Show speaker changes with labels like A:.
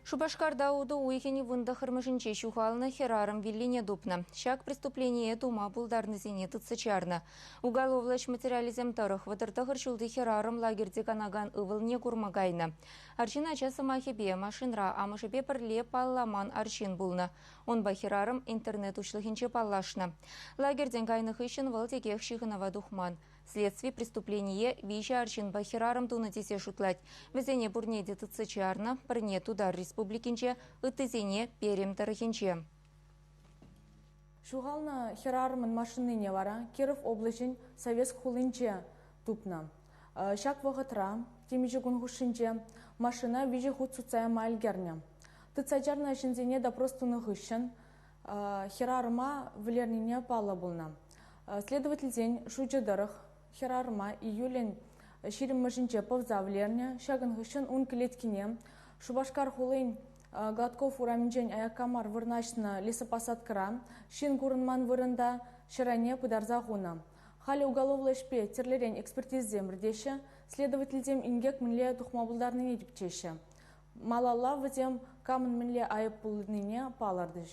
A: Шубашкарда уды уйхени вында хырмышынче шухалны херарым виллине дупна. Шак преступление тума пулдарны зене тыцычарна. Уголовлаш материализм тарых ватыртахыр шулды херарым лагерде канаган ывылне курмагайна. Арчин ача самахебе машинра амышебе пірле палламан арчин булна. Он ба херарым интернет ушлыхинче паллашна. Лагерден кайных ищен валтекех шихынава духман. Следствие преступления вижа арчин ба херарым тунатисе шутлать. Везене бурнеде тыцычарна, парне тудар республикинче, ытызене перем тарахинче.
B: Шугална херарымын машиныне вара Киров облачын Совет хулинче тупна. Шак вағытра, темежі гунғышынче машина вижа худ суцая майлгерня. Тыцачарна шинзене допрос тунығышын херарыма влернине пала булна. Следователь день шучедырых херарыма июлен ширим машинче повза влерня, шагынғышын ун клеткине, Шубашкар хулин Гладков ураминчен аякамар вырначна лесопосадкара, шин гурынман вырында ширане пыдарза гуна. Хали уголовлы шпе терлерен экспертизем рдеше, следовательдем ингек мінле тухмабулдарны недіпчеше. Малалла вдем камын мінле айып пулныне палардыш.